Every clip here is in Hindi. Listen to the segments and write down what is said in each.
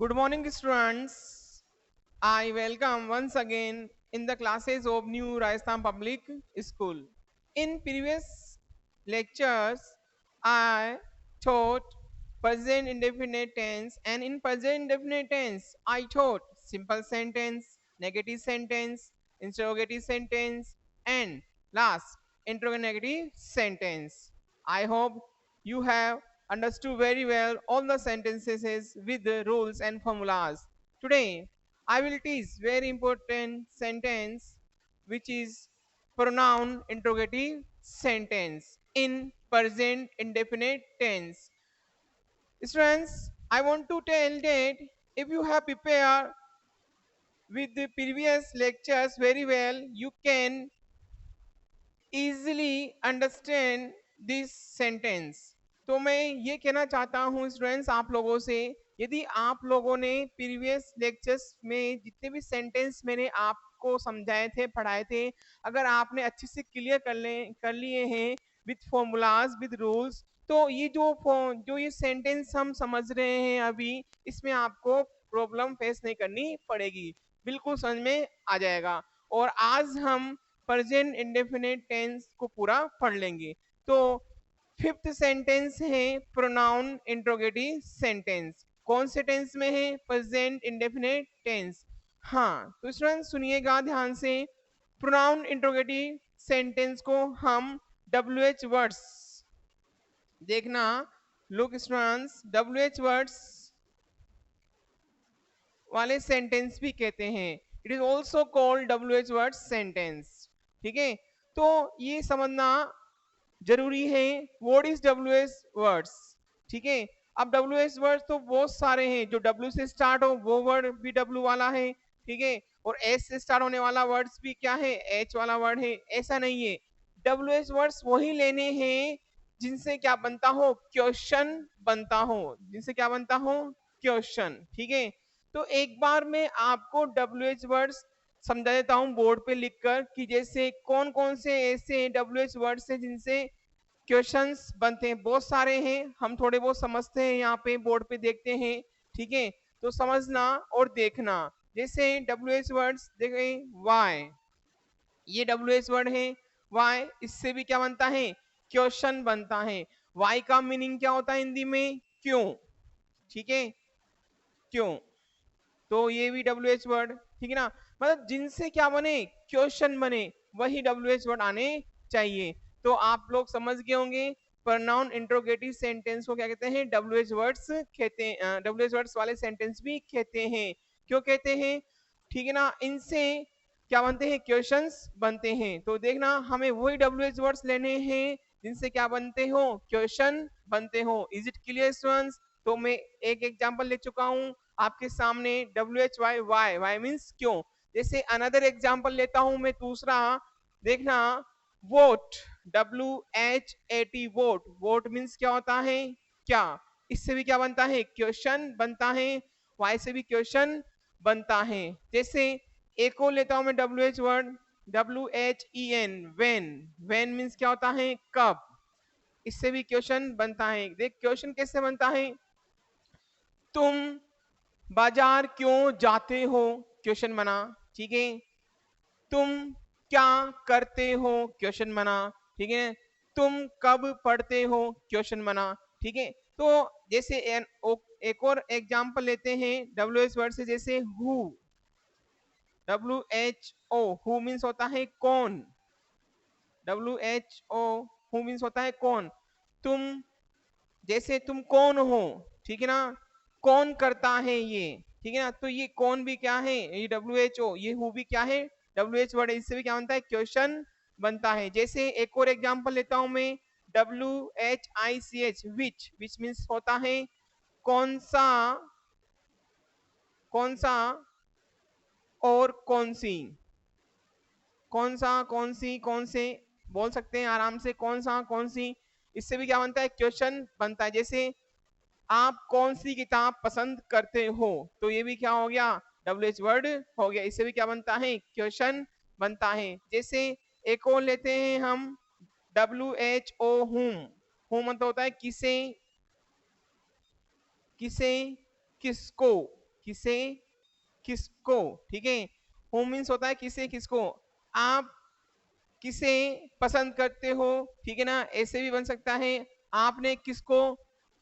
Good morning, students. I welcome once again in the classes of New Rajasthan Public School. In previous lectures, I taught present indefinite tense, and in present indefinite tense, I taught simple sentence, negative sentence, interrogative sentence, and last interrogative sentence. I hope you have understood very well all the sentences with the rules and formulas. Today, I will teach very important sentence which is pronoun interrogative sentence in present indefinite tense. Students, I want to tell that if you have prepared with the previous lectures very well, you can easily understand this sentence. तो मैं ये कहना चाहता हूँ स्टूडेंट्स आप लोगों से, यदि आप लोगों ने प्रीवियस लेक्चर्स में जितने भी सेंटेंस मैंने आपको समझाए थे पढ़ाए थे, अगर आपने अच्छे से क्लियर कर लिए हैं विथ फॉर्मूलाज विद रूल्स, तो ये जो ये सेंटेंस हम समझ रहे हैं अभी, इसमें आपको प्रॉब्लम फेस नहीं करनी पड़ेगी, बिल्कुल समझ में आ जाएगा। और आज हम प्रेजेंट इंडेफिनिट टेंस को पूरा पढ़ लेंगे। तो फिफ्थ सेंटेंस है प्रोनाउन इंट्रोगेटिव सेंटेंस। कौन से टेंस में है? Present indefinite tense. हाँ, तो स्टूडेंट सुनिएगा ध्यान से। प्रोनाउन इंट्रोगेटिव सेंटेंस को हम WH वर्ड्स, देखना, लुक स्टूडेंट्स, WH वर्ड्स वाले सेंटेंस भी कहते हैं। It is also called WH word sentence. ठीक है, तो ये समझना जरूरी है व्हाट इज WH वर्ड्स। ठीक है, अब WH वर्ड्स तो बहुत सारे हैं, जो W से स्टार्ट हो वो वर्ड भी W वाला है। ठीक है, और S से स्टार्ट होने वाला वर्ड्स भी क्या है? H वाला वर्ड है। ऐसा नहीं है, WH वर्ड्स वही लेने हैं जिनसे क्या बनता हो? क्वेश्चन बनता हो, जिनसे क्या बनता हो? क्वेश्चन। ठीक है, तो एक बार मैं आपको WH वर्ड्स समझा देता हूं बोर्ड पे लिखकर कि जैसे कौन कौन से ऐसे WH वर्ड्स हैं जिनसे क्वेश्चंस बनते हैं। बहुत सारे हैं, हम थोड़े बहुत समझते हैं, यहाँ पे बोर्ड पे देखते हैं। ठीक है, तो समझना और देखना। जैसे WH वर्ड्स देखें, वाई, ये WH वर्ड है वाई, इससे भी क्या बनता है? क्वेश्चन बनता है। वाई का मीनिंग क्या होता है हिंदी में? क्यों। ठीक है, क्यों, तो ये भी WH वर्ड। ठीक है ना, मतलब जिनसे क्या बने? क्वेश्चन बने, वही WH वर्ड आने चाहिए। तो आप लोग समझ गए होंगे प्रोनाउन इंट्रोगेटिव सेंटेंस को क्या कहते हैं? WH वर्ड्स कहते हैं। WH वर्ड्स वाले सेंटेंस भी कहते हैं। क्यों कहते हैं? ठीक है ना, इनसे क्या बनते हैं? क्वेश्चंस बनते हैं। तो देखना, हमें वही WH वर्ड्स लेने हैं जिनसे क्या बनते हो? क्वेश्चन बनते हो। Is it clear students? तो मैं एक एग्जांपल ले चुका हूं आपके सामने। WH वाई, वाई मीन्स क्यों। जैसे अनदर एग्जांपल लेता हूं मैं दूसरा, देखना, vote, WHAT, vote, vote means क्या होता है? क्या। इससे भी क्या बनता है? क्वेश्चन बनता है। वाई से भी क्वेश्चन बनता है। जैसे एक और लेता हूं मैं WH word, WHEN, when, when means क्या होता है? कब। इससे भी क्वेश्चन बनता है। देख क्वेश्चन कैसे बनता है? तुम बाजार क्यों जाते हो? क्वेश्चन बना। ठीक है, तुम क्या करते हो? क्वेश्चन बना। ठीक है, तुम कब पढ़ते हो? क्वेश्चन बना। ठीक है, तो जैसे एक और एग्जांपल लेते हैं WH वर्ड से, जैसे हु, WHO, हु मीन्स होता है कौन। WHO, हु मीन्स होता है कौन। तुम, जैसे तुम कौन हो, ठीक है ना, कौन करता है ये। ठीक है ना, तो ये कौन भी क्या है? ये WHO, ये हु भी क्या है? WH वर्ड, इससे भी क्या बनता है? क्वेश्चन बनता है। जैसे एक और एग्जांपल लेता हूं मैं, WHICH, विच, विच मीन्स होता है कौन सा, कौन सा और कौन सी। कौन सा, कौन सी, कौन से बोल सकते हैं आराम से, कौन सा, कौन सी। इससे भी क्या बनता है? क्वेश्चन बनता है। जैसे आप कौन सी किताब पसंद करते हो, तो ये भी क्या हो गया? WH वर्ड हो गया। इससे भी क्या बनता है? क्वेश्चन बनता है। जैसे एक और लेते हैं हम, WHO, हुम, हुम मतलब होता है किसे, किसे, किसको। किसे किसको, ठीक है। whom मीन्स होता है किसे किसको, आप किसे पसंद करते हो, ठीक है ना, ऐसे भी बन सकता है। आपने किसको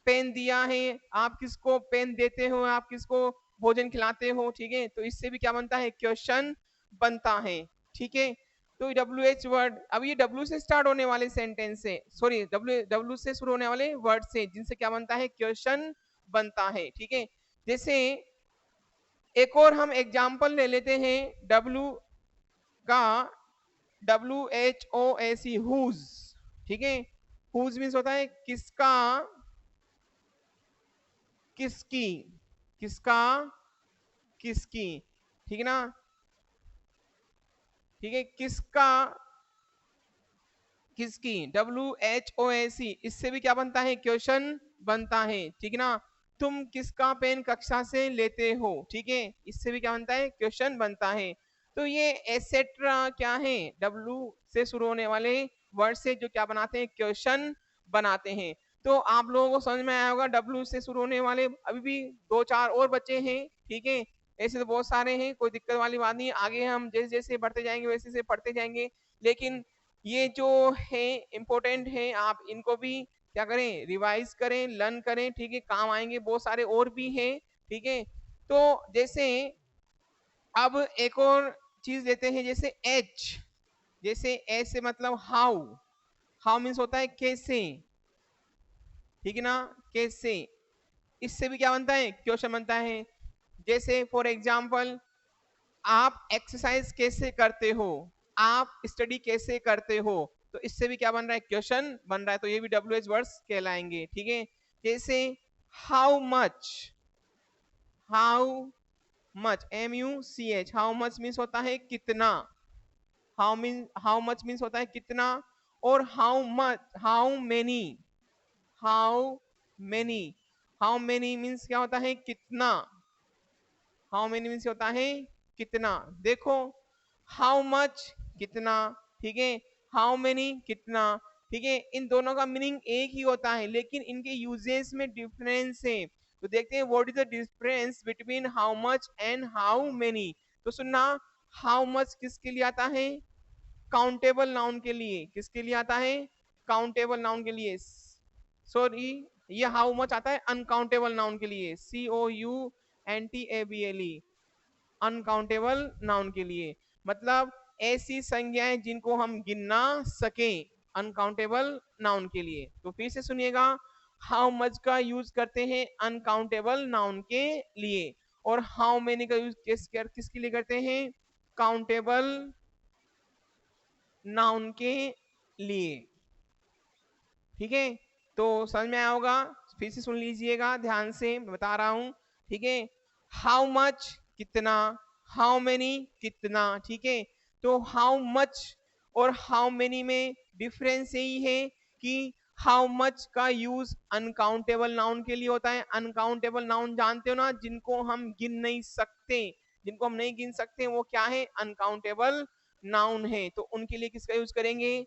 पेन दिया है, आप किसको पेन देते हो, आप किसको भोजन खिलाते हो, ठीक है। तो इससे भी क्या बनता है, क्वेश्चन बनता है, ठीक है। तो डब्ल्यू एच वर्ड, अब ये डब्ल्यू से स्टार्ट होने वाले सेंटेंस से, सॉरी डब्ल्यू डब्ल्यू से शुरू होने वाले वर्ड से, जिनसे क्या बनता है, क्वेश्चन बनता है, ठीक है। जैसे एक और हम एग्जांपल ले लेते हैं डब्ल्यू का, WHOAC, हुज, ठीक है। हुज मीन्स होता है किसका, किसकी, किसका, किसकी, ठीक है ना, ठीक है, किसका, किसकी, WHOAC, इससे भी क्या बनता है, क्वेश्चन बनता है, ठीक है ना। तुम किसका पेन कक्षा से लेते हो, ठीक है, इससे भी क्या बनता है, क्वेश्चन बनता है। तो ये एसेट्रा क्या है, डब्ल्यू से शुरू होने वाले वर्ड से जो क्या बनाते हैं, क्वेश्चन बनाते हैं। तो आप लोगों को समझ में आया होगा डब्ल्यू से शुरू होने वाले, अभी भी दो चार और बचे हैं, ठीक है। ऐसे तो बहुत सारे हैं, कोई दिक्कत वाली बात नहीं, आगे हम जैसे जैसे बढ़ते जाएंगे वैसे वैसे पढ़ते जाएंगे। लेकिन ये जो है इम्पोर्टेंट है, आप इनको भी क्या करें, रिवाइज करें, लर्न करें, ठीक है, काम आएंगे, बहुत सारे और भी हैं, ठीक है। तो जैसे अब एक और चीज लेते हैं, जैसे एच, जैसे एच से मतलब हाउ, हाउ मीन्स होता है कैसे, ठीक है ना, कैसे, इससे भी क्या बनता है, क्वेश्चन बनता है। जैसे फॉर एग्जाम्पल, आप एक्सरसाइज कैसे करते हो, आप स्टडी कैसे करते हो, तो इससे भी क्या बन रहा है, क्वेश्चन बन रहा है। तो ये भी डब्ल्यू एच वर्ड्स कहलाएंगे, ठीक है। जैसे how much, how much, MUCH, how much means होता है कितना, हाउ मच मीन्स होता है कितना, और how much, how many, how many means क्या होता है, कितना, हाउ मेनी मीन्स होता है कितना। देखो हाउ मच कितना, ठीक है, हाउ मेनी कितना, ठीक है, इन दोनों का मीनिंग एक ही होता है, लेकिन इनके यूजेस में डिफरेंस है। तो देखते हैं what is the difference between how much and how many. तो सुनना, हाउ मच किसके लिए आता है, काउंटेबल नाउन के लिए, किसके लिए आता है, काउंटेबल नाउन के लिए, सॉरी, ये हाउ मच आता है अनकाउंटेबल नाउन के लिए, COUNTABLE, अनकाउंटेबल नाउन के लिए, मतलब ऐसी संज्ञाएं जिनको हम गिन ना सके, अनकाउंटेबल नाउन के लिए। तो फिर से सुनिएगा, हाउ मच का यूज करते हैं अनकाउंटेबल नाउन के लिए, और हाउ मेनी का यूज किसके लिए करते हैं, काउंटेबल नाउन के लिए, ठीक है। तो समझ में आया होगा, फिर से सुन लीजिएगा ध्यान से, मैं बता रहा हूं, ठीक है। हाउ मच कितना, हाउ मेनी कितना, ठीक है। तो हाउ मच और हाउ मेनी में डिफरेंस यही है कि हाउ मच का यूज अनकाउंटेबल नाउन के लिए होता है। अनकाउंटेबल नाउन जानते हो ना, जिनको हम गिन नहीं सकते, जिनको हम नहीं गिन सकते वो क्या है, अनकाउंटेबल नाउन है। तो उनके लिए किसका यूज करेंगे,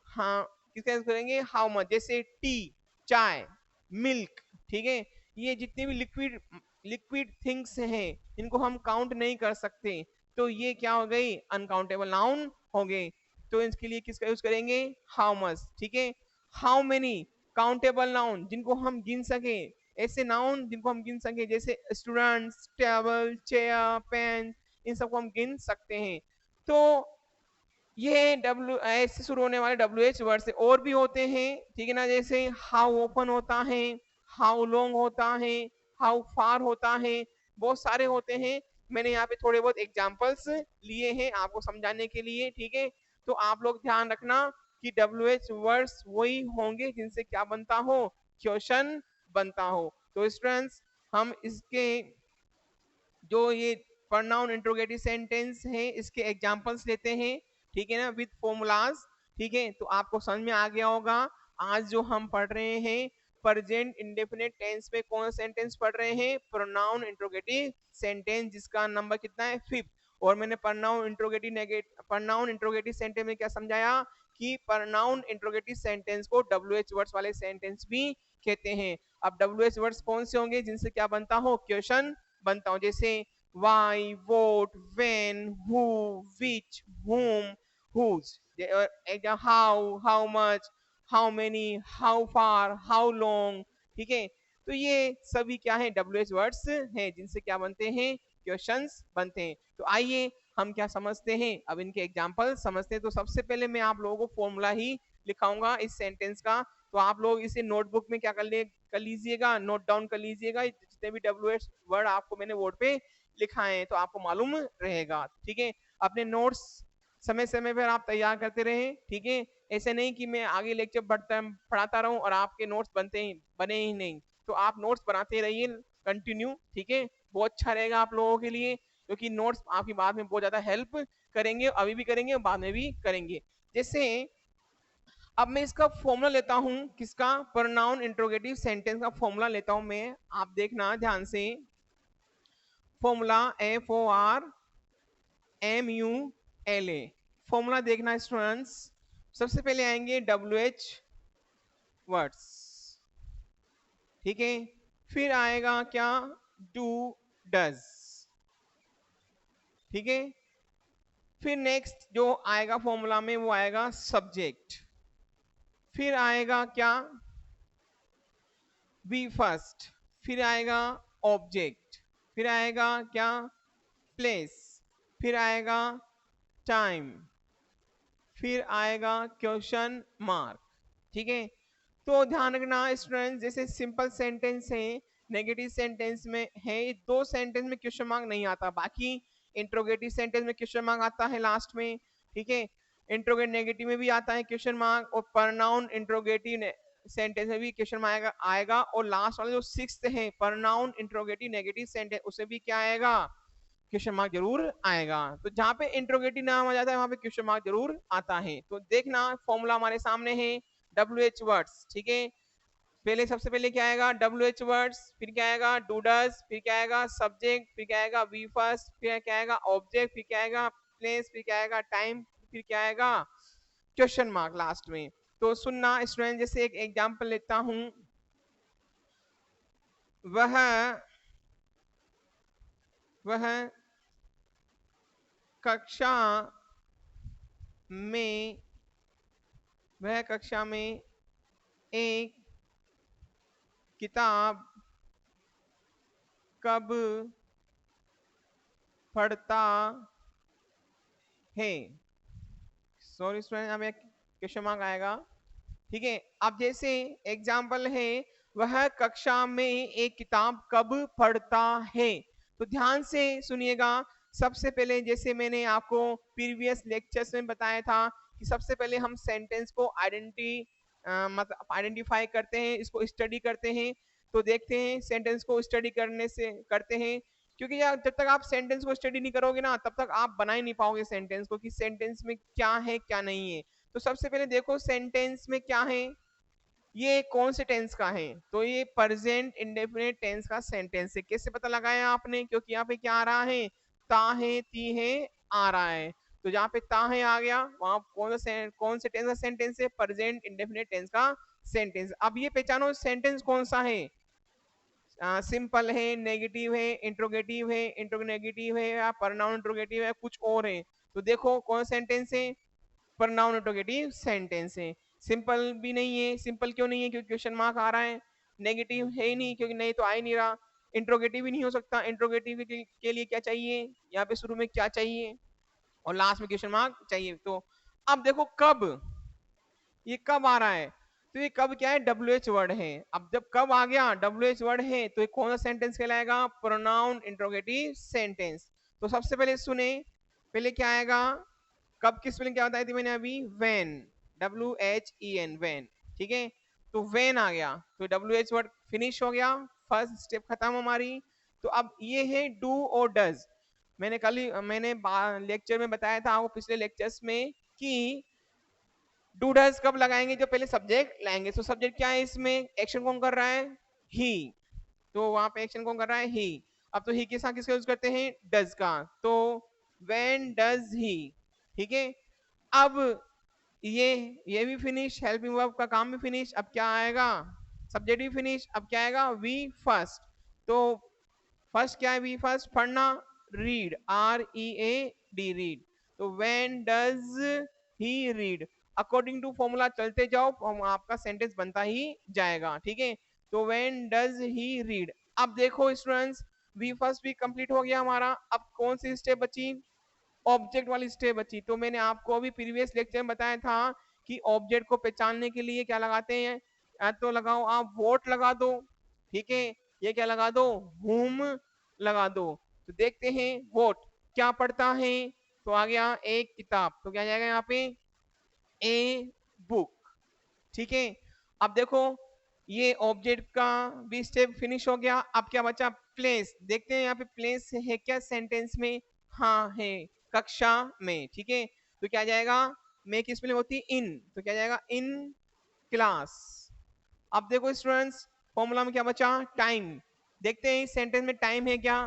हाँ, किसका यूज करेंगे, हाउ मच। जैसे टी, चाय, मिल्क, ठीक है, ये जितने भी लिक्विड लिक्विड थिंग्स हैं, इनको हम काउंट नहीं कर सकते, तो ये क्या हो गई, अनकाउंटेबल नाउन हो गए। तो इसके लिए किसका यूज करेंगे, हाउ मच, ठीक है। हाउ मेनी, काउंटेबल नाउन जिनको हम गिन सके, ऐसे नाउन जिनको हम गिन सके, जैसे स्टूडेंट्स, टेबल, चेयर, पेन, इन सबको हम गिन सकते हैं। तो ये डब्ल्यू एच से शुरू होने वाले डब्ल्यू एच वर्ड से और भी होते हैं, ठीक है ना। जैसे हाउ ओपन होता है, हाउ लॉन्ग होता है, हाउ फार होता है, बहुत सारे होते हैं। मैंने यहाँ पे थोड़े बहुत एग्जांपल्स लिए हैं आपको समझाने के लिए, ठीक है। तो आप लोग ध्यान रखना कि डब्ल्यू एच वर्ड्स वही होंगे जिनसे क्या बनता हो, क्वेश्चन बनता हो। तो स्टूडेंट्स, हम इसके जो ये प्रोनाउन इंट्रोगेटिव सेंटेंस है, इसके एग्जांपल्स लेते हैं, ठीक है ना, विद फॉर्मूलाज, ठीक है। तो आपको समझ में आ गया होगा। आज जो हम पढ़ रहे हैं प्रेजेंट इंडेफिनिट टेंस में कौन सा सेंटेंस पढ़ रहे हैं, प्रोनाउन इंट्रोगेटिव सेंटेंस, जिसका नंबर कितना है, 5th। और मैंने प्रोनाउन इंट्रोगेटिव सेंटेंस में क्या समझाया कि प्रोनाउन इंट्रोगेटिव सेंटेंस को डब्ल्यू एच वर्ड्स वाले सेंटेंस भी कहते हैं। अब डब्ल्यू एच वर्ड्स कौन से होंगे जिनसे क्या बनता हो, क्वेश्चन बनता हूं, जैसे why, what, when, who, which, whom, whose, how, how much, how many, how far, how long. ठीक है, तो ये सभी क्या है, डब्ल्यू एच वर्ड्स हैं जिनसे क्या बनते हैं, क्वेश्चंस बनते हैं। तो आइए हम क्या समझते हैं, अब इनके एग्जाम्पल समझते हैं। तो सबसे पहले मैं आप लोगों को फॉर्मूला ही लिखाऊंगा इस सेंटेंस का, तो आप लोग इसे नोटबुक में क्या कर लीजिएगा, नोट डाउन कर लीजिएगा, जितने भी डब्ल्यू एच वर्ड आपको मैंने बोर्ड पे लिखाए हैं तो आपको मालूम रहेगा। ठीक है, अपने नोट्स समय समय पर आप तैयार करते रहे। ठीक है, ऐसे नहीं कि मैं आगे लेक्चर पढ़ाता रहूं और आपके नोट्स बने ही नहीं, तो आप नोट्स बनाते रहिए कंटिन्यू। ठीक है, बहुत अच्छा रहेगा आप लोगों के लिए, क्योंकि नोट्स आपकी बाद में बहुत ज्यादा हेल्प करेंगे, अभी भी करेंगे और बाद में भी करेंगे। जैसे अब मैं इसका फॉर्मूला लेता हूं, किसका, प्रोनाउन इंट्रोगेटिव सेंटेंस का फॉर्मूला लेता हूं मैं, आप देखना ध्यान से। फॉर्मूला FORMULA, फॉर्मूला देखना स्टूडेंट्स। सबसे पहले आएंगे WH वर्ड्स, ठीक है, फिर आएगा क्या, डू, डज, ठीक है, फिर नेक्स्ट जो आएगा फॉर्मूला में वो आएगा सब्जेक्ट, फिर आएगा क्या, बी फर्स्ट, फिर आएगा ऑब्जेक्ट, फिर आएगा क्या, प्लेस, फिर आएगा टाइम, फिर आएगा क्वेश्चन मार्क। ठीक है, तो ध्यान रखना स्टूडेंट, जैसे सिंपल सेंटेंस है, नेगेटिव सेंटेंस में है, दो सेंटेंस में क्वेश्चन मार्क नहीं आता, बाकी इंट्रोगेटिव सेंटेंस में क्वेश्चन मार्क आता है लास्ट में। ठीक है, इंट्रोगेट नेगेटिव में भी आता है क्वेश्चन मार्क, और प्रनाउन इंट्रोगेटिव सेंटेंस में भी क्वेश्चन मार्क आएगा, और लास्ट वाला जो सिक्स्थ है प्रनाउन इंट्रोगेटिव नेगेटिव सेंटेंस, उसे भी क्या आएगा, क्वेश्चन मार्क जरूर आएगा। तो जहां पे इंट्रोगेटिव नाम आ जाता है वहां पे क्वेश्चन मार्क जरूर आता है। तो देखना फॉर्मूला हमारे सामने है, WH वर्ड्स। ठीक है, पहले सबसे पहले क्या आएगा, WH वर्ड्स, फिर क्या आएगा, डू डज, फिर क्या आएगा सब्जेक्ट, फिर क्या आएगा वी फर्स्ट, फिर क्या आएगा ऑब्जेक्ट, फिर क्या आएगा प्लेस, फिर क्या आएगा टाइम, फिर क्या आएगा क्वेश्चन मार्क लास्ट में। तो सुनना स्टूडेंट, जैसे एक एग्जांपल लेता हूं, वह वह कक्षा में वह कक्षा में एक किताब कब पढ़ता है, सॉरी स्टूडेंट यहाँ पे क्वेश्चन मार्क आएगा। ठीक है, अब जैसे एग्जाम्पल है, वह कक्षा में एक किताब कब पढ़ता है, तो ध्यान से सुनिएगा। सबसे पहले जैसे मैंने आपको प्रीवियस लेक्चर्स में बताया था कि सबसे पहले हम सेंटेंस को मतलब आइडेंटिफाई करते हैं, इसको स्टडी करते हैं। तो देखते हैं सेंटेंस को स्टडी करने से करते हैं, क्योंकि यार जब तक आप सेंटेंस को स्टडी नहीं करोगे ना तब तक आप बना ही नहीं पाओगे सेंटेंस को, कि सेंटेंस में क्या है क्या नहीं है। तो सबसे पहले देखो सेंटेंस में क्या है, ये कौन से टेंस का है, तो ये प्रेजेंट इंडेफिनिट टेंस का सेंटेंस है। कैसे पता लगाया आपने, क्योंकि यहाँ पे क्या आ रहा है, ता है, ती है, आ रहा है। तो जहाँ पे ता है आ गया, वहां कौन से टेंस का सेंटेंस है, प्रेजेंट इंडेफिनिट टेंस का सेंटेंस। अब ये पहचानो सेंटेंस कौन सा है, सिंपल है, नेगेटिव है, इंट्रोगेटिव है, इंट्रोगेटिव है, या प्रनाउन इंट्रोगेटिव है, कुछ और है। तो देखो कौन सेंटेंस है, प्रनाउन इंट्रोगेटिव सेंटेंस है। सिंपल भी नहीं है, सिंपल क्यों नहीं है, क्योंकि क्वेश्चन मार्क आ रहा है। नेगेटिव है ही नहीं, क्योंकि नहीं तो आ ही नहीं रहा। इंट्रोगेटिव भी नहीं हो सकता, इंट्रोगेटिव के लिए क्या चाहिए, यहाँ पे शुरू में क्या चाहिए और लास्ट में क्वेश्चन मार्क चाहिए। तो अब देखो कब, ये कब आ रहा है, तो ये कब क्या है, WH वर्ड है। अब जब कब आ गया, WH वर्ड है, तो ये कौन सा सेंटेंस कहलाएगा, प्रोनाउन इंट्रोगेटिव सेंटेंस। तो सबसे पहले सुने, पहले क्या आएगा, कब की स्पेलिंग क्या बताई थी मैंने अभी, वेन, WHEN, वेन। ठीक है, तो वेन आ गया, तो WH वर्ड फिनिश हो गया, फर्स्ट स्टेप खत्म हमारी। तो अब ये है डू और डज। मैंने लेक्चर में बताया था आपको पिछले लेक्चर्स में कि डू डज कब लगाएंगे, जो पहले सब्जेक्ट लाएंगे। तो सब्जेक्ट क्या है, इसमें एक्शन कौन कर रहा है, ही, तो वहां पे एक्शन कौन कर रहा है, ही। अब तो ही के साथ किसका यूज करते हैं, डज का, तो व्हेन डज ही। ठीक है, अब ये भी फिनिश, हेल्पिंग वर्ब का काम भी फिनिश। अब क्या आएगा, सब्जेक्ट भी फिनिश, अब क्या आएगा, वी फर्स्ट। तो फर्स्ट क्या है, वी फर्स्ट पढ़ना, रीड, READ, रीड। तो when does he read, according to formula चलते जाओ, आपका सेंटेंस बनता ही जाएगा, ठीक है। तो व्हेन डज ही रीड। अब देखो स्टूडेंट्स, वी फर्स्ट भी कंप्लीट हो गया हमारा। अब कौन सी स्टेप बची, ऑब्जेक्ट वाली स्टेप बची। तो मैंने आपको अभी प्रीवियस लेक्चर में बताया था कि ऑब्जेक्ट को पहचानने के लिए क्या लगाते हैं, या तो लगाओ आप वोट लगा दो, ठीक है, ये क्या लगा दो, हुम लगा दो। तो देखते हैं वोट क्या पढ़ता है, तो आ गया एक किताब, तो क्या जाएगा यहाँ पे, ए बुक, ठीक है। अब देखो ये ऑब्जेक्ट का भी स्टेप फिनिश हो गया। अब क्या बचा, प्लेस। देखते हैं यहाँ पे प्लेस है क्या सेंटेंस में, हाँ है, कक्षा में, ठीक है। तो क्या जाएगा, में की स्पेलिंग होती है इन, तो क्या जाएगा, इन क्लास। अब देखो स्टूडेंट्स, फॉर्मूला में क्या बचा, टाइम। देखते हैं सेंटेंस में टाइम है क्या,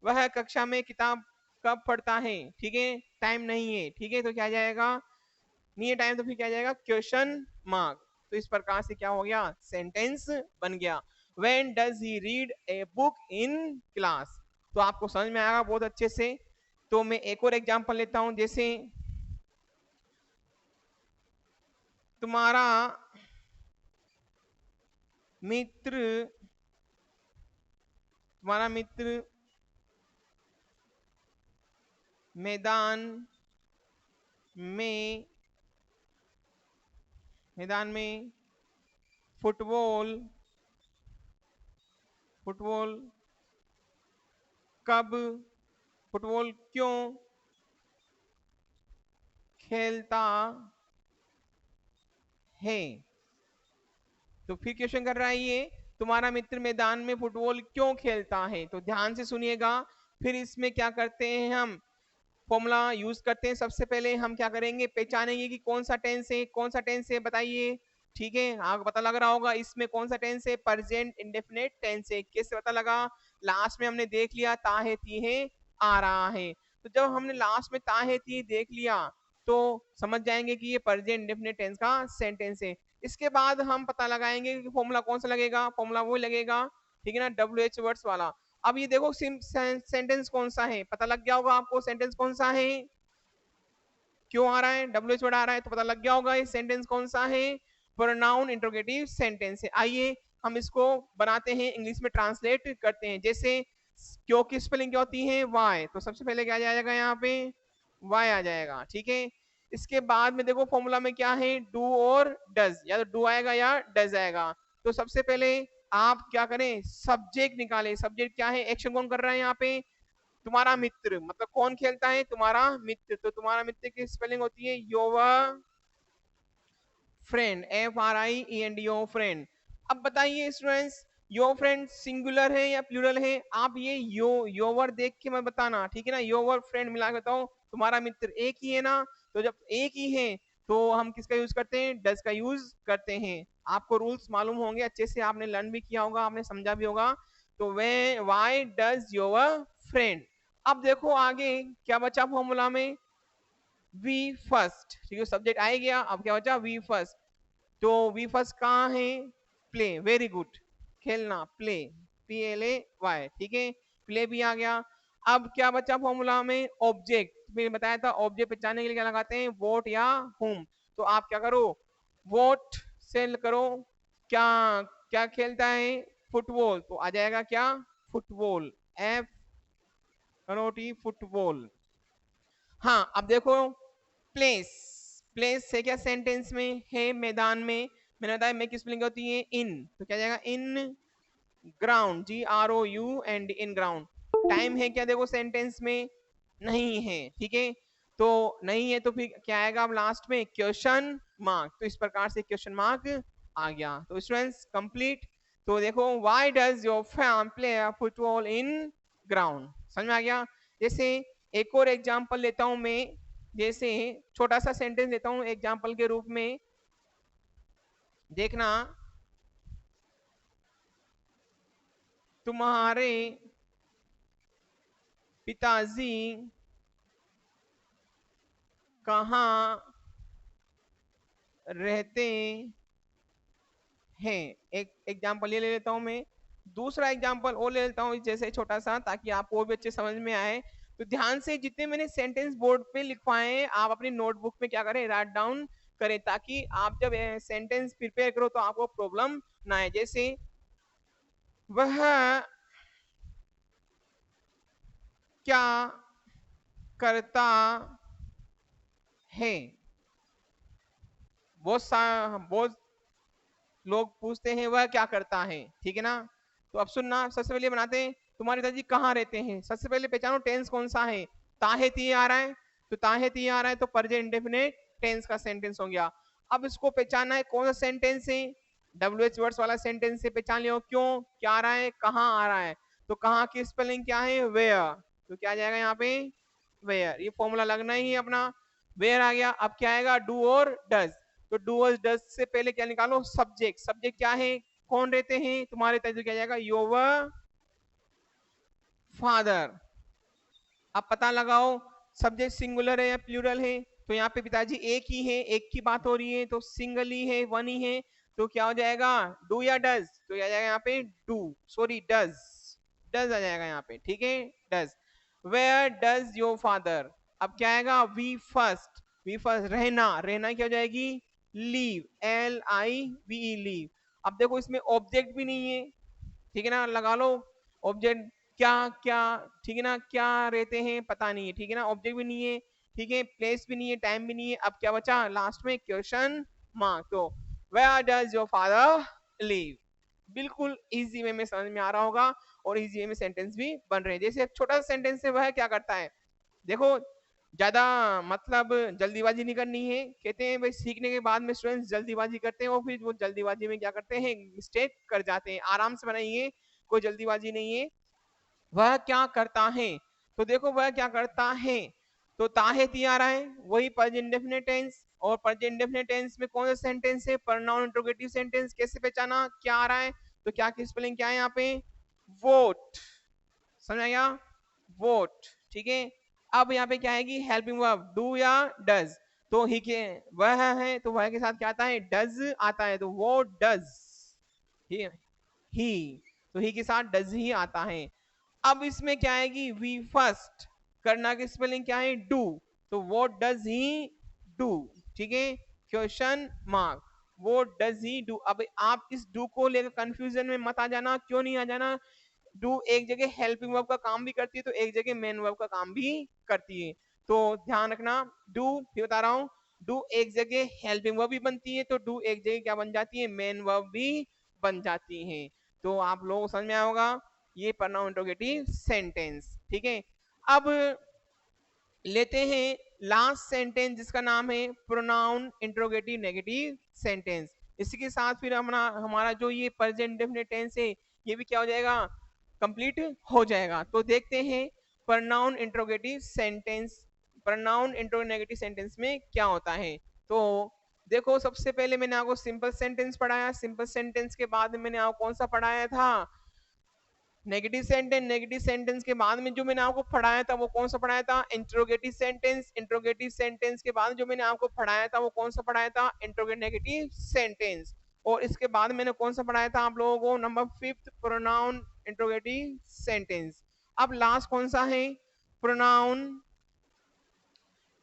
वह कक्षा में किताब कब पढ़ता है, ठीक है, टाइम नहीं है, ठीक है। तो क्या जाएगा, नहीं है टाइम, तो फिर क्या जाएगा, क्वेश्चन मार्क। तो इस प्रकार से क्या हो गया, सेंटेंस बन गया, when does he read a book in class. तो आपको समझ में आएगा बहुत अच्छे से। तो मैं एक और एग्जांपल लेता हूं, जैसे तुम्हारा मित्र, तुम्हारा मित्र मैदान में, मैदान में फुटबॉल, फुटबॉल कब, फुटबॉल क्यों खेलता है। तो फिर क्वेश्चन कर रहा है ये, तुम्हारा मित्र मैदान में फुटबॉल क्यों खेलता है। तो ध्यान से सुनिएगा, फिर इसमें क्या करते हैं हम, फॉर्मूला यूज करते हैं। सबसे पहले हम क्या करेंगे, पहचानेंगे कि कौन सा टेंस है, कौन सा टेंस है बताइए, ठीक है, आपको पता लग रहा होगा इसमें कौन सा टेंस है, प्रेजेंट इंडेफिनिट टेंस है। कैसे पता लगा, लास्ट में हमने देख लिया ता है ती है आ रहा है। तो जब हमने लास्ट में ता है ती देख लिया, तो समझ जाएंगे कि ये प्रेजेंट इंडेफिनिट टेंस का सेंटेंस है। इसके बाद हम पता लगाएंगे कि फॉर्मूला कौन सा लगेगा, फॉर्मूला वो लगेगा, ठीक है ना, WH वर्ड्स वाला। अब ये देखो सेंटेंस कौन सा है, पता लग गया होगा आपको सेंटेंस कौन सा है, क्यों आ रहा है, WH वर्ड आ रहा है, तो पता लग गया होगा ये सेंटेंस कौन सा है, प्रोनाउन इंट्रोगेटिव सेंटेंस है। आइए हम इसको बनाते हैं, इंग्लिश में ट्रांसलेट करते हैं। जैसे क्यों की स्पेलिंग क्या होती है, वाई, तो सबसे पहले क्या आ जाएगा यहाँ पे, वाई आ जाएगा, ठीक है। इसके बाद में देखो फॉर्मूला में क्या है, डू और डज, या तो डू आएगा या डज आएगा। तो सबसे पहले आप क्या करें, सब्जेक्ट निकालें, सब्जेक्ट क्या है, एक्शन कौन कर रहा है यहाँ पे, तुम्हारा मित्र, मतलब कौन खेलता है, तुम्हारा मित्र। तो तुम्हारा मित्र की स्पेलिंग होती है your friend, FRIEND, your friend. अब बताइए स्टूडेंट्स, योर फ्रेंड सिंगुलर है या प्लूरल है, आप ये योवर देख के मत बताना, ठीक है ना, योवर फ्रेंड मिला के बताओ, तुम्हारा मित्र एक ही है ना। तो जब एक ही है तो हम किसका यूज करते हैं, डज का यूज करते हैं। आपको रूल्स मालूम होंगे अच्छे से, आपने लर्न भी किया होगा, आपने समझा भी होगा। तो वे वाई डज योर फ्रेंड। अब देखो आगे क्या बचा फॉर्मूला में, वी फर्स्ट, ठीक है, सब्जेक्ट आ गया, अब क्या बचा, वी फर्स्ट। तो वी फर्स्ट कहाँ है, प्ले, वेरी गुड, खेलना, प्ले, PLAY, ठीक है, प्ले भी आ गया। अब क्या बचा फॉर्मूला में, ऑब्जेक्ट, मैंने बताया था ऑब्जेक्ट पहचानने के लिए क्या लगाते हैं, वोट या होम। तो आप क्या करो, वोट सेल करो, क्या क्या खेलता है, फुटबॉल, तो आ जाएगा क्या, फुटबॉल, FNOT, फुटबॉल। हाँ अब देखो, प्लेस, प्लेस है क्या सेंटेंस में, है मैदान में, मैंने बताया में की स्पेलिंग होती है इन, तो क्या जाएगा, in ground, GROUND, in ground. Time है क्या, देखो सेंटेंस में नहीं है, ठीक है, तो नहीं है, तो फिर क्या आएगा अब लास्ट में, क्वेश्चन मार्क। तो इस प्रकार से क्वेश्चन मार्क आ गया। तो स्टूडेंट्स कंप्लीट। तो देखो, why does your fam play football in ground, समझ में आ गया। जैसे एक और एग्जांपल लेता हूं मैं, जैसे छोटा सा सेंटेंस लेता हूं एग्जांपल के रूप में, देखना, तुम्हारे पिताजी कहाँ रहते हैं। एक एग्जांपल ये ले लेता हूं मैं, दूसरा एग्जांपल और ले लेता हूँ जैसे छोटा सा, ताकि आपको और भी अच्छे समझ में आए। तो ध्यान से जितने मैंने सेंटेंस बोर्ड पे लिखवाए हैं आप अपनी नोटबुक में क्या करें, राइट डाउन करें, ताकि आप जब सेंटेंस प्रिपेयर करो तो आपको प्रॉब्लम ना आए। जैसे वह क्या करता है, बहुत लोग पूछते हैं वह क्या करता है, ठीक है ना। तो अब सुनना, सबसे पहले बनाते हैं तुम्हारे दादाजी कहाँ रहते हैं। सबसे पहले पहचानो टेंस कौन सा है, ताहेती आ रहा है, तो ताहेती आ रहा है तो प्रेजेंट इंडेफिनिट टेंस का सेंटेंस हो गया। अब इसको पहचानना है कौन सा सेंटेंस है, WH वर्ड्स वाला सेंटेंस से पहचान लियो। क्यों, क्या आ रहा है, कहाँ आ रहा है, तो कहाँ की स्पेलिंग क्या है, वेयर, तो क्या आ जाएगा यहाँ पे, वेयर। ये फॉर्मूला लगना ही है अपना, वेयर आ गया। अब क्या आएगा, डू और डज, तो डू और डज से पहले क्या निकालो, सब्जेक्ट। सब्जेक्ट क्या है, कौन रहते हैं तुम्हारे तजुर्बे, क्या जाएगा, योर फादर। अब पता लगाओ सब्जेक्ट सिंगुलर है या प्लूरल है, तो यहाँ पे पिताजी एक ही है, एक की बात हो रही है तो सिंगल ही है, वन ही है, तो क्या हो जाएगा, डू या डज, तो क्या जाएगा यहाँ पे डू, सॉरी डज, डज आ जाएगा यहाँ पे, ठीक है, does. Where does your father, अब क्या आएगा, वी फर्स्ट, वी फर्स्ट रहना, रहना क्या हो जाएगी, लीव, LIVE लीव। अब देखो इसमें ऑब्जेक्ट भी नहीं है, ठीक है ना, लगा लो ऑब्जेक्ट, क्या क्या, ठीक है ना, क्या रहते हैं पता नहीं है, ठीक है ना, ऑब्जेक्ट भी नहीं है, ठीक है, प्लेस भी नहीं है, टाइम भी नहीं है। अब क्या बचा लास्ट में, क्वेश्चन मार्क। तो where does your father live, बिल्कुल इजी वे में समझ में आ रहा होगा, और इजी वे में सेंटेंस भी बन रहे हैं। जैसे छोटा सा सेंटेंस है, वह क्या करता है, देखो ज्यादा मतलब जल्दीबाजी नहीं करनी है। कहते हैं भाई सीखने के बाद में स्टूडेंट्स जल्दीबाजी करते हैं और फिर वो जल्दीबाजी में क्या करते हैं, मिस्टेक कर जाते हैं। आराम से बनाइए, कोई जल्दीबाजी नहीं है। वह क्या करता है, तो देखो वह क्या करता है, तो ताहे आ रहा है, वही प्रेजेंट इंडेफिनिट टेंस, और प्रेजेंट इंडेफिनिट टेंस में कौन सा सेंटेंस है, प्रोनाउन इंट्रोगेटिव सेंटेंस। कैसे पहचाना, क्या आ रहा है, तो क्या की स्पेलिंग क्या है यहाँ पे, वोट, समझ आ गया, वोट, ठीक है। अब यहाँ पे क्या आएगी, हेल्पिंग वर्ब, डू या डज, तो ही के वह है, तो वह के साथ क्या आता है, डज आता है, तो वो डज, ही, तो ही के साथ डज ही आता है। अब इसमें क्या आएगी, वी फर्स्ट, करना की स्पेलिंग क्या है, डू, तो वो डज ही डू, ठीक है, क्वेश्चन मार्क, वो डज ही डू। अब आप इस डू को लेकर कंफ्यूजन में मत आ जाना, क्यों नहीं आ जाना, डू एक जगह हेल्पिंग वर्ब का काम भी करती है, तो एक जगह मेन वर्ब का काम भी करती है, तो ध्यान रखना। डू फिर बता रहा हूँ, डू एक जगह हेल्पिंग वर्ब भी बनती है, तो डू एक जगह क्या बन जाती है, मेन वर्ब भी बन जाती है। तो आप लोगों को समझ में आया होगा, ये प्रोनाउन इंट्रोगेटिव सेंटेंस, ठीक है। अब लेते हैं लास्ट सेंटेंस जिसका नाम है प्रोनाउन इंट्रोगेटिव नेगेटिव सेंटेंस। इसी के साथ फिर हमारा जो ये प्रेजेंट इंडेफिनिट टेंस है ये भी क्या हो जाएगा, कंप्लीट हो जाएगा। तो देखते हैं pronoun interrogative sentence, pronoun interrogative sentence में क्या होता है। तो देखो सबसे पहले मैंने आपको सिंपल सेंटेंस पढ़ाया, सिंपल सेंटेंस के बाद मैंने आपको कौन सा पढ़ाया था, नेगेटिव सेंटेंस। नेगेटिव सेंटेंस के बाद में जो मैंने आपको पढ़ाया था वो कौन सा पढ़ाया था, इंट्रोगेटिव सेंटेंस। इंट्रोगेटिव सेंटेंस के बाद जो मैंने आपको पढ़ाया था वो कौन सा पढ़ाया था, इंट्रोगेटिव नेगेटिव सेंटेंस। और इसके बाद मैंने कौन सा पढ़ाया था आप लोगों को, नंबर 5 प्रोनाउन इंट्रोगेटिव सेंटेंस। अब लास्ट कौन सा है, प्रोनाउन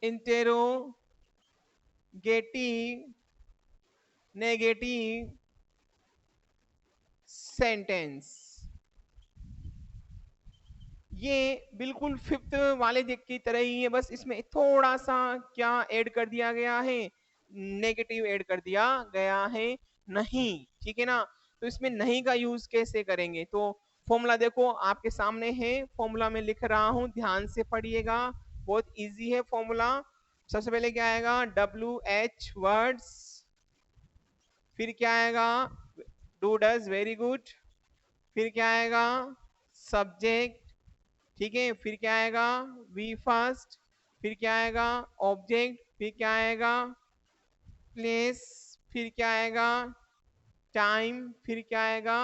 इंटेरोगेटिव नेगेटिव सेंटेंस। ये बिल्कुल फिफ्थ वाले की तरह ही है, बस इसमें थोड़ा सा क्या ऐड कर दिया गया है, नेगेटिव ऐड कर दिया गया है, नहीं, ठीक है ना। तो इसमें नहीं का यूज कैसे करेंगे, तो फॉर्मूला देखो आपके सामने है, फॉर्मूला में लिख रहा हूं, ध्यान से पढ़िएगा, बहुत इजी है फॉर्मूला। सबसे पहले क्या आएगा, WH वर्ड्स, फिर क्या आएगा, डू डज, वेरी गुड, फिर क्या आएगा, सब्जेक्ट, ठीक है, फिर क्या आएगा, वी फर्स्ट, फिर क्या आएगा, ऑब्जेक्ट, फिर क्या आएगा, प्लेस, फिर क्या आएगा, टाइम, फिर क्या आएगा,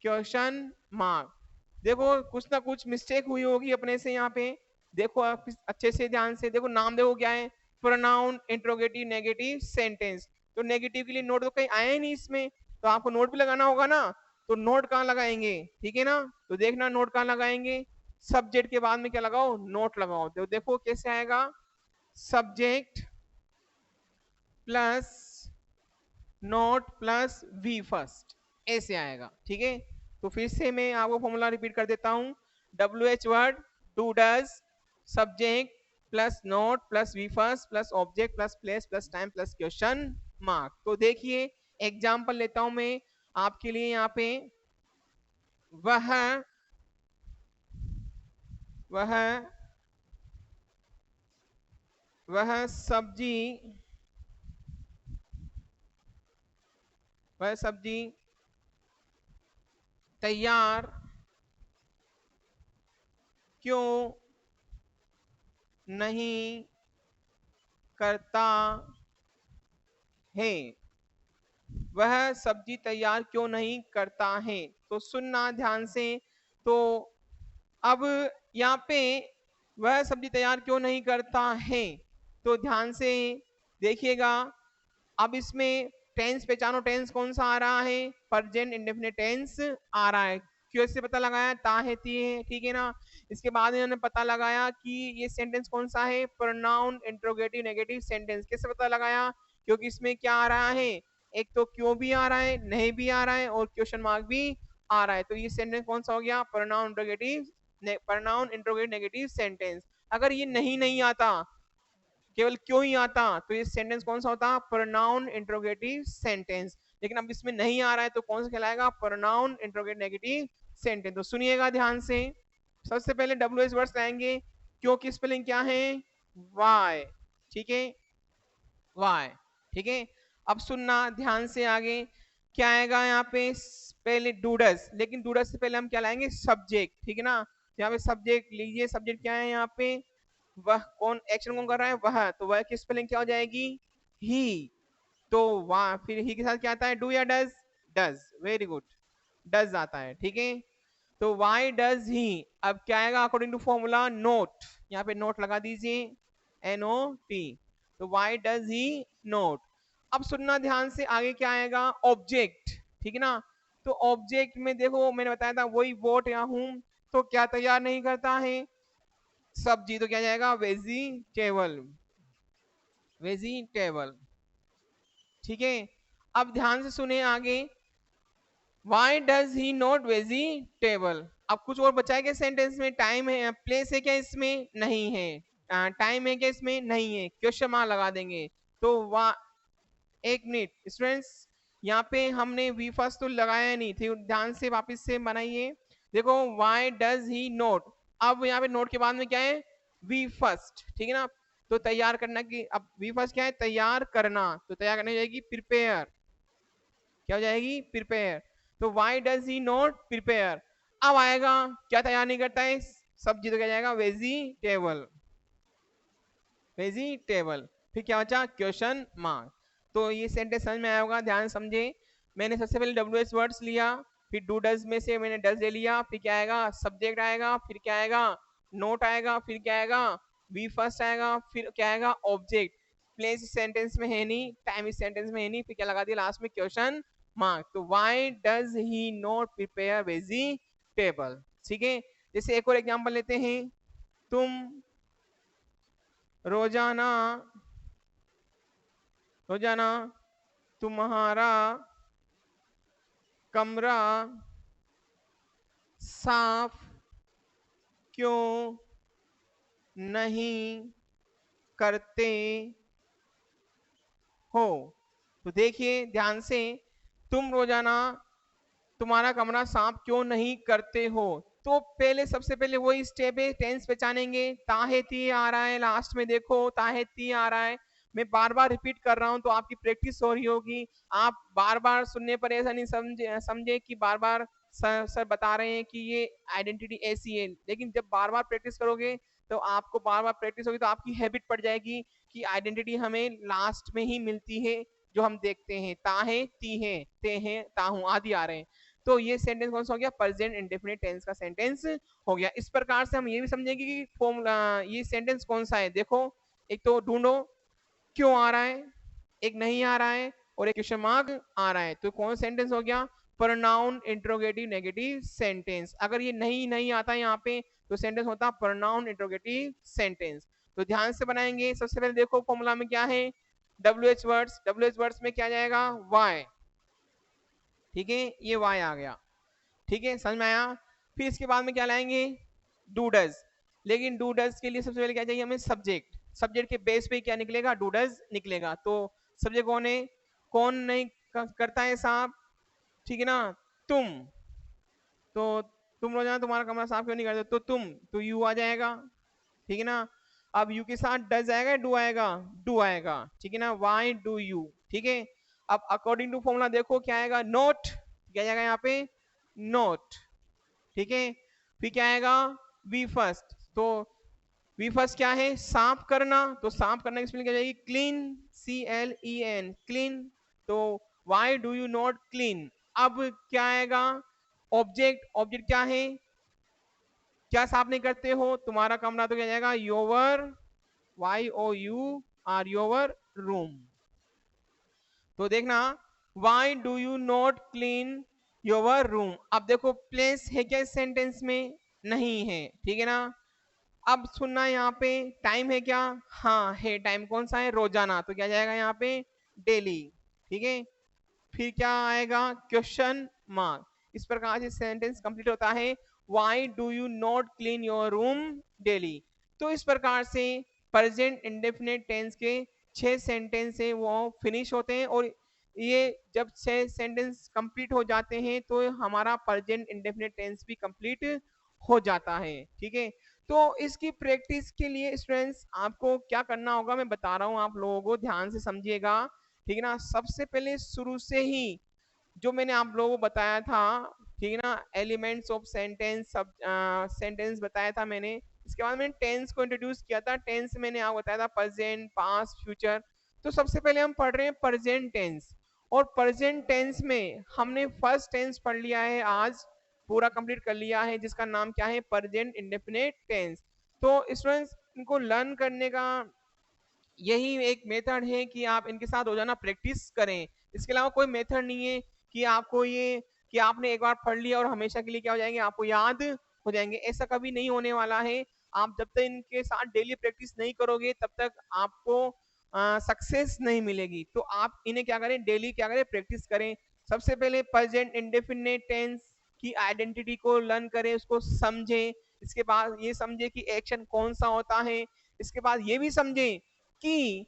क्वेश्चन मार्क। देखो कुछ ना कुछ मिस्टेक हुई होगी अपने से यहाँ पे, देखो आप अच्छे से ध्यान से देखो, नाम देखो क्या है, प्रोनाउन इंट्रोगेटिव नेगेटिव सेंटेंस। तो नेगेटिव के लिए नोट तो कहीं आया ही नहीं इसमें, तो आपको नोट भी लगाना होगा ना। तो नोट कहाँ लगाएंगे, ठीक है ना। तो देखना नोट कहाँ लगाएंगे, सब्जेक्ट के बाद में क्या लगाओ, नोट लगाओ। तो देखो कैसे आएगा, subject plus not plus V first, ऐसे आएगा, ठीक है। तो फिर से मैं आपको फॉर्मूला रिपीट कर देता हूं, WH word do does subject plus not plus V first plus object plus place plus time plus question mark. तो देखिए एग्जाम्पल लेता हूं मैं आपके लिए यहाँ पे, वह वह वह सब्जी वह सब्जी तैयार क्यों नहीं करता है, वह सब्जी तैयार क्यों नहीं करता है। तो सुनना ध्यान से। तो अब यहाँ पे वह सब्जी तैयार क्यों नहीं करता है, तो ध्यान से देखिएगा। अब इसमें टेंस पहचानो, टेंस कौन सा आ रहा है, प्रेजेंट इंडेफिनिट टेंस आ रहा है। क्यों से पता लगाया, ता है ती है, ठीक है ना। इसके बाद इन्होंने पता लगाया कि ये सेंटेंस कौन सा है, प्रोनाउन इंट्रोगेटिव नेगेटिव सेंटेंस। कैसे पता लगाया, क्योंकि इसमें क्या आ रहा है, एक तो क्यों भी आ रहा है, नहीं भी आ रहा है और क्वेश्चन मार्क भी आ रहा है। तो ये सेंटेंस कौन सा हो गया, प्रोनाउन इंट्रोगेटिव नेगेटिव सेंटेंस। अगर ये नहीं आता, केवल क्यों ही आता, तो ये सेंटेंस कौन सा होता, प्रोनाउन इंट्रोगेटिव सेंटेंस। लेकिन अब इसमें नहीं आ रहा है तो कौन सा कहलाएगा, प्रोनाउन इंट्रोगेटिव नेगेटिव सेंटेंस। तो सुनिएगा ध्यान से, सबसे पहले WH वर्ड्स लाएंगे, क्यों की स्पेलिंग क्या है, वाई, ठीक है, वाई, ठीक है। अब सुनना ध्यान से, आगे क्या आएगा यहाँ पे, पहले डूडस, लेकिन डूडस से पहले हम क्या लाएंगे, सब्जेक्ट, ठीक है ना। यहाँ पे सब्जेक्ट लीजिए, सब्जेक्ट क्या है यहाँ पे, वह कौन, एक्शन कौन कर रहा है, वह, तो वह की स्पेलिंग क्या हो जाएगी, ही। तो वह फिर ही के साथ क्या आता है, डू या does, does, very good, does आता है, ठीक है। तो वाई डज ही, अब क्या आएगा अकॉर्डिंग टू फॉर्मूला, नोट, यहाँ पे नोट लगा दीजिए, NOT। तो वाई डज ही नोट। अब सुनना ध्यान से, आगे क्या आएगा, ऑब्जेक्ट, ठीक है ना। तो ऑब्जेक्ट में देखो मैंने बताया था वही वोट या हूं, तो क्या तैयार नहीं करता है, सब्जी, तो क्या जाएगा, वेजिटेबल, वेजिटेबल, ठीक है। अब ध्यान से सुने आगे, why does he not vegetable. अब कुछ और बचा है क्या सेंटेंस में, टाइम है, प्लेस है क्या इसमें, नहीं है, टाइम है क्या इसमें, नहीं है, क्वेश्चन मार्क लगा देंगे। तो एक मिनट स्टूडेंट्स, यहाँ पे हमने वी फर्स्ट तो लगाया नहीं थी, ध्यान से वापस से बनाइए। देखो वाई डज ही नोट, अब यहाँ पे नोट के बाद में क्या है, वी फर्स्ट, ठीक है ना। तो तैयार करना की, अब वी फर्स्ट क्या है, तैयार करना, तो तैयार करने जाएगी प्रिपेयर, क्या हो जाएगी, प्रिपेयर। तो why does he not prepare. अब आएगा क्या तैयार नहीं करता है, सब्जी, तो क्या जाएगा, वेजिटेबल, वेजिटेबल। फिर क्या बचा, क्वेश्चन मार्क। तो ये सेंटेंस समझ में आया होगा, ध्यान समझे। मैंने सबसे पहले WH वर्ड्स लिया, फिर डू डज में से मैंने डज ले लिया, फिर क्या आएगा, सब्जेक्ट आएगा, फिर क्या आएगा, नोट आएगा, फिर क्या आएगा, वी फर्स्ट आएगा, फिर क्या आएगा, ऑब्जेक्ट। प्लेस इस सेंटेंस में है नहीं, टाइम इस सेंटेंस में है नहीं, फिर क्या लगा दिया लास्ट में, क्वेश्चन मार्क। तो why does he not prepare vegetable, ठीक है। जैसे एक और एग्जांपल लेते हैं, तुम रोजाना रोजाना तुम्हारा कमरा साफ क्यों नहीं करते हो। तो देखिए ध्यान से, तुम रोजाना तुम्हारा कमरा साफ क्यों नहीं करते हो। तो पहले सबसे पहले वही स्टेप है, टेंस पहचानेंगे, ताहेती आ रहा है लास्ट में, देखो ताहेती आ रहा है। मैं बार बार रिपीट कर रहा हूं तो आपकी प्रैक्टिस हो रही होगी, आप बार बार सुनने पर ऐसा नहीं समझे कि बार बार सर बता रहे हैं कि ये आइडेंटिटी ऐसी है। लेकिन जब बार बार प्रैक्टिस करोगे तो आपको बार बार प्रैक्टिस होगी तो आपकी हैबिट पड़ जाएगी कि आइडेंटिटी हमें लास्ट में ही मिलती है। जो हम देखते हैं, ता है, ती है, ते हैं, ताहू आदि आ रहे हैं। तो ये सेंटेंस कौन सा हो गया, प्रेजेंट इंडेफिनिट टेंस का सेंटेंस हो गया। इस प्रकार से हम ये भी समझेंगे कि फॉर्मूला, ये सेंटेंस कौन सा है। देखो एक तो ढूंढो क्यों आ रहा है, एक नहीं आ रहा है और एक क्वेश्चन मार्क आ रहा है। तो कौन सेंटेंस हो गया, प्रोनाउन इंट्रोगेटिव नेगेटिव सेंटेंस। अगर ये नहीं आता यहाँ पे तो सेंटेंस होता प्रोनाउन इंट्रोगेटिव सेंटेंस। तो ध्यान से बनाएंगे। सबसे पहले देखो फॉर्मूला में क्या है, WH वर्ड्स, WH वर्ड्स में क्या जाएगा, Y, ठीक है, ये Y आ गया, ठीक है, समझ में आया। फिर इसके बाद में क्या लाएंगे, डू डज, लेकिन डू डज के लिए सबसे पहले क्या चाहिए हमें, सब्जेक्ट। सब्जेक्ट के बेस पे क्या निकलेगा, डू डज निकलेगा। तो सब्जेक्ट कौन है, कौन नहीं करता है साहब, ठीक है ना, तुम। तो तुम रोजाना तुम्हारा कमरा साफ क्यों नहीं करते, तो तुम, तो यू आ जाएगा, ठीक है ना। अब यू के साथ डज आएगा, डू आएगा, डू आएगा, ठीक है ना, वाई डू यू, ठीक है। अब अकॉर्डिंग टू फॉर्मूला देखो क्या आएगा, नोट, क्या जाएगा यहाँ पे, नोट, ठीक है। फिर क्या आएगा, वी फर्स्ट, तो वी फर्स्ट क्या है, साफ करना, तो साफ करने की स्पेलिंग क्या जाएगी, क्लीन, CLEN, क्लीन। तो why do you not clean. अब क्या आएगा, ऑब्जेक्ट, ऑब्जेक्ट क्या है, क्या साफ नहीं करते हो तुम्हारा कमरा, तो क्या जाएगा, योर, YOUR, योर रूम। तो देखना, why do you not clean your room. अब देखो प्लेस है क्या इस सेंटेंस में, नहीं है, ठीक है ना। अब सुनना यहाँ पे, टाइम है क्या, हाँ है, टाइम कौन सा है, रोजाना, तो क्या जाएगा यहाँ पे, डेली, ठीक है। फिर क्या आएगा, क्वेश्चन मार्क। इस प्रकार से सेंटेंस कंप्लीट होता है, why do you not clean your room daily. तो इस प्रकार से प्रेजेंट इंडेफिनिट टेंस के 6 सेंटेंस है वो फिनिश होते हैं। और ये जब 6 सेंटेंस कंप्लीट हो जाते हैं तो हमारा प्रेजेंट इंडेफिनिट टेंस भी कंप्लीट हो जाता है, ठीक है। तो इसकी प्रैक्टिस के लिए स्टूडेंट्स आपको क्या करना होगा मैं बता रहा हूँ, आप लोगों को ध्यान से समझिएगा, ठीक है ना। सबसे पहले शुरू से ही जो मैंने आप लोगों को बताया था, ठीक है ना, एलिमेंट्स ऑफ सेंटेंस, सब सेंटेंस बताया था मैंने। इसके बाद मैंने टेंस को इंट्रोड्यूस किया था। टेंस मैंने आपको बताया था प्रेजेंट, पास्ट, फ्यूचर। तो सबसे पहले हम पढ़ रहे हैं प्रेजेंट टेंस। और प्रेजेंट टेंस में हमने फर्स्ट टेंस पढ़ लिया है, आज पूरा कंप्लीट कर लिया है, जिसका नाम क्या है, प्रेजेंट इंडेफिनिट टेंस। तो स्टूडेंट्स इनको लर्न करने का यही एक मेथड है कि आप इनके साथ रोजाना प्रैक्टिस करें। इसके अलावा कोई मेथड नहीं है कि आपको ये, कि आपने एक बार पढ़ लिया और हमेशा के लिए क्या हो जाएंगे, आपको याद हो जाएंगे, ऐसा कभी नहीं होने वाला है। आप जब तक इनके साथ डेली प्रैक्टिस नहीं करोगे तब तक आपको सक्सेस नहीं मिलेगी। तो आप इन्हें क्या करें, डेली क्या करें, प्रैक्टिस करें। सबसे पहले प्रेजेंट इंडेफिनिट टेंस की आइडेंटिटी को लर्न करें, उसको समझें। इसके बाद ये समझे कि एक्शन कौन सा होता है। इसके बाद ये भी समझे कि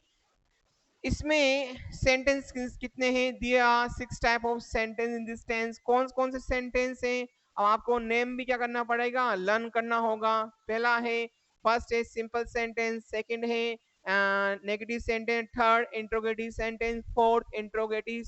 इसमें सेंटेंस कितने हैं, दिया 6 type of sentence in this tense, कौन कौन से सेंटेंस हैं। अब आपको नेम भी क्या करना पड़ेगा, लर्न करना होगा। पहला है, फर्स्ट है सिंपल सेंटेंस, सेकंड है negative sentence, third interrogative sentence, fourth interrogative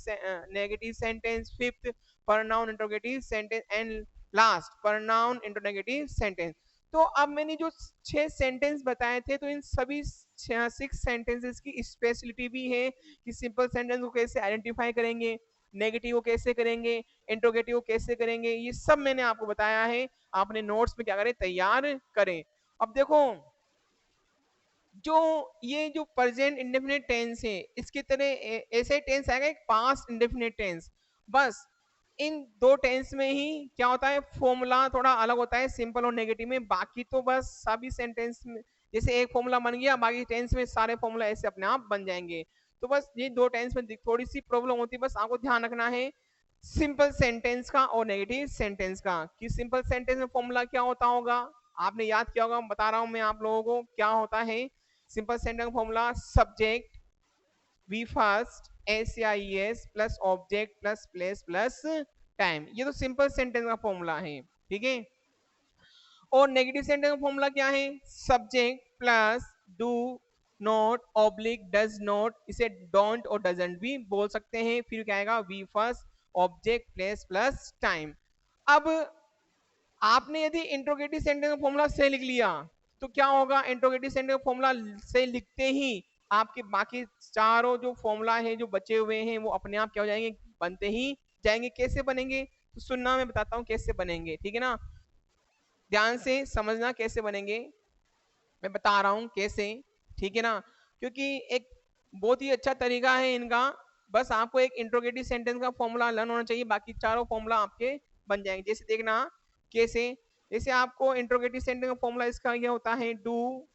negative sentence, fifth pronoun interrogative sentence, and last pronoun interrogative sentence. तो अब मैंने जो 6 सेंटेंस बताए थे, तो इन सभी 6 सेंटेंसेस की स्पेशलिटी भी है कि सिंपल सेंटेंस को कैसे आइडेंटिफाई करेंगे, नेगेटिव को कैसे करेंगे, इंट्रोगेटिव को कैसे करेंगे, ये सब मैंने आपको बताया है। आपने नोट्स में क्या करें, तैयार करें। अब देखो, जो ये जो प्रेजेंट इंडेफिनिट टेंस है, इसके तरह ऐसे टेंस आएगा एक पास्ट इंडेफिनिट टेंस। बस इन दो टेंस में ही क्या होता है, फॉर्मूला थोड़ा अलग होता है सिंपल और नेगेटिव में। बाकी तो बस सभी सेंटेंस में जैसे एक फॉर्मूला बन गया, बाकी टेंस में सारे फॉर्मूला ऐसे अपने आप बन जाएंगे। तो बस ये दो टेंस में थोड़ी सी प्रॉब्लम होती है, बस आपको ध्यान रखना है सिंपल सेंटेंस का और नेगेटिव सेंटेंस का, कि सिंपल सेंटेंस में फॉर्मूला क्या होता होगा, आपने याद किया होगा, बता रहा हूं मैं आप लोगों को क्या होता है। सिंपल सेंटेंस का formula, subject V first SIES plus object plus place plus time, ये तो सिंपल सेंटेंस का फॉर्मूला है, ठीक है। और नेगेटिव सेंटेंस का फॉर्मूला क्या है, subject plus do not oblique does not, इसे डोंट और डजंट भी बोल सकते हैं। फिर क्या आएगा, V first object place plus time. अब आपने यदि इंट्रोगेटिव सेंटेंस का फॉर्मूला से लिख लिया तो क्या होगा, इंट्रोगेटिव सेंटेंस का फॉर्मूला से लिखते ही आपके बाकी चारों जो फॉर्मूला है जो बचे हुए हैं वो अपने आप क्या हो जाएंगे, बनते ही जाएंगे। कैसे बनेंगे, तो सुनना, मैं बताता हूँ कैसे बनेंगे, ठीक है ना। ध्यान से समझना कैसे बनेंगे, मैं बता रहा हूँ कैसे, ठीक है ना। क्योंकि एक बहुत ही अच्छा तरीका है इनका, बस आपको एक इंट्रोगेटिव सेंटेंस का फॉर्मूला लर्न होना चाहिए, बाकी चारों फॉर्मूला आपके बन जाएंगे। जैसे देखना कैसे, जैसे आपको इंट्रोगेटिव सेंटेंस का फॉर्मूला इसका ये होता है do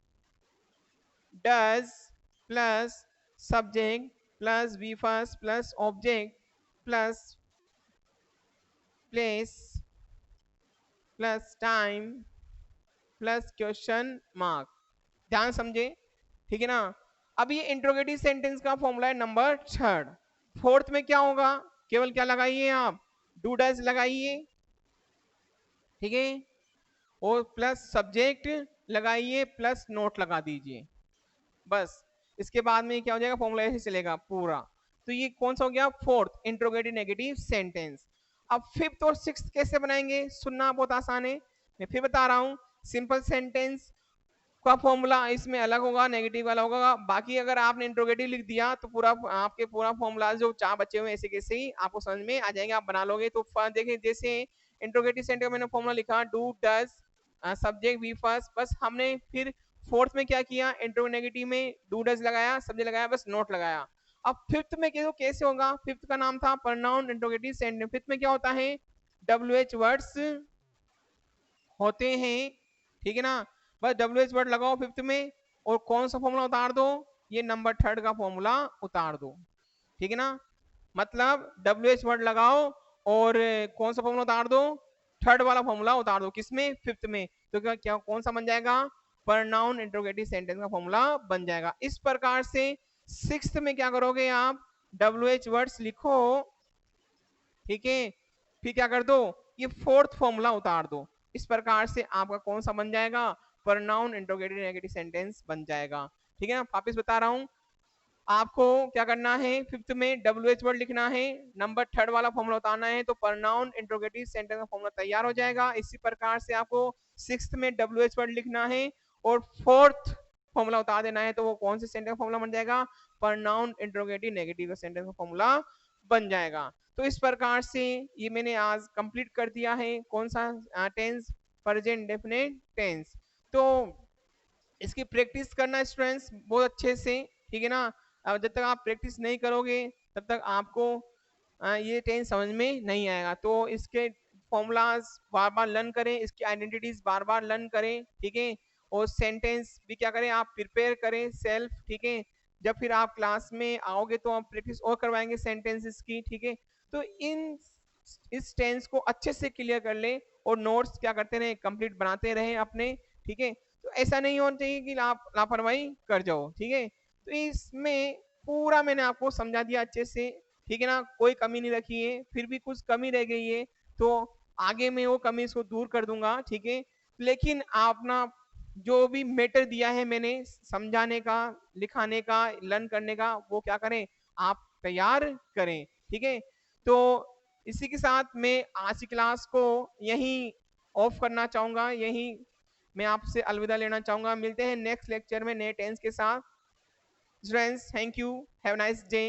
does plus subject plus V first plus object plus place plus time plus question mark. ध्यान समझे, ठीक है ना। अब ये इंट्रोगेटिव सेंटेंस का फॉर्मूला है नंबर थर्ड। फोर्थ में क्या होगा, केवल क्या लगाइए आप, डू डज लगाइए, ठीक है, और प्लस सब्जेक्ट लगाइए प्लस नोट लगा दीजिए, बस। इसके बाद में क्या हो जाएगा, फॉर्मूला ऐसे चलेगा पूरा। तो ये कौन सा हो गया, फोर्थ इंट्रोगेटिव नेगेटिव सेंटेंस। अब फिफ्थ और सिक्स्थ कैसे बनाएंगे, सुनना बहुत आसान है, मैं फिर बता रहा हूं। सिंपल सेंटेंस का फॉर्मूला इसमें अलग होगा, नेगेटिव अलग होगा। बाकी अगर आपने इंट्रोगेटिव लिख दिया तो पूरा आपके पूरा फॉर्मूला जो चार बचे हुए ऐसे कैसे ही आपको समझ में आ जाएंगे, आप बना लोगे। तो देखिए जैसे इंट्रोगेटिव सेंटेंस का मैंने फॉर्मूला लिखा do does subject V first, बस हमने फिर फोर्थ में क्या किया, इंट्रोगेटिव में डू डज लगाया, सब्जेक्ट लगाया, बस नोट लगाया। अब फिफ्थ में कैसे होगा, फिफ्थ का नाम था प्रोनाउन इंट्रोगेटिव सेंटेंस। फिफ्थ में क्या होता है, WH वर्ड्स होते हैं, ठीक है ना। बस WH वर्ड लगाओ फिफ्थ में, और कौन सा फॉर्मूला उतार दो, ये नंबर थर्ड का फॉर्मूला उतार दो, ठीक है ना। मतलब WH वर्ड लगाओ और कौन सा फॉर्मूला उतार दो, थर्ड वाला फॉर्मूला उतार दो, किसमें, फिफ्थ में। तो क्या कौन सा बन जाएगा, प्रोनाउन इंट्रोगेटिव सेंटेंस का फॉर्मूला बन जाएगा। इस प्रकार से सिक्स्थ में क्या करोगे आप, WH वर्ड्स लिखो, ठीक है, फिर क्या कर दो, ये फोर्थ फॉर्मूला उतार दो। इस प्रकार से आपका कौन सा बन जाएगा, प्रोनाउन इंट्रोगेटिव नेगेटिव सेंटेंस बन जाएगा, ठीक है ना। वापस बता रहा हूं, आपको क्या करना है, फिफ्थ में WH वर्ड लिखना है, नंबर थर्ड वाला फॉर्मूला उतारना है, तो प्रोनाउन इंट्रोगेटिव सेंटेंस का फॉर्मूला तैयार हो जाएगा। इसी प्रकार से आपको सिक्स्थ में WH वर्ड लिखना है और फोर्थ फॉर्मूला उतार देना है, तो वो कौन से सेंटेंस का फॉर्मूला बन जाएगा, प्रोनाउन इंट्रोगेटिव नेगेटिव सेंटेंस का फॉर्मूला बन जाएगा। तो इस प्रकार से ये मैंने आज कंप्लीट कर दिया है, कौन सा टेंस, प्रेजेंट डेफिनेट टेंस। तो इसकी प्रैक्टिस करना स्टूडेंट्स बहुत अच्छे से, ठीक है ना। अब जब तक आप प्रैक्टिस नहीं करोगे तब तक आपको ये टेंस समझ में नहीं आएगा। तो इसके फॉर्मूलाज बार बार लर्न करें, इसकी आइडेंटिटीज बार बार लर्न करें, ठीक है। और सेंटेंस भी क्या करें, आप प्रिपेयर करें सेल्फ, ठीक है। जब फिर आप क्लास में आओगे तो आप प्रैक्टिस और करवाएंगे सेंटेंसेस की, ठीक है। तो इस टेंस को अच्छे से क्लियर कर ले और नोट्स क्या करते रहे, कंप्लीट बनाते रहे अपने, ठीक है। तो ऐसा नहीं होना चाहिए कि आप लापरवाही कर जाओ, ठीक है। तो इसमें पूरा मैंने आपको समझा दिया अच्छे से, ठीक है ना, कोई कमी नहीं रखी है। फिर भी कुछ कमी रह गई है तो आगे मैं वो कमी इसको दूर कर दूंगा, ठीक है। लेकिन आप ना जो भी मैटर दिया है मैंने समझाने का, लिखाने का, लर्न करने का, वो क्या करें, आप तैयार करें, ठीक है। तो इसी के साथ मैं आज की क्लास को यहीं ऑफ करना चाहूंगा, यहीं मैं आपसे अलविदा लेना चाहूंगा। मिलते हैं नेक्स्ट लेक्चर में नए टेंस के साथ। Students, thank you, have nice day.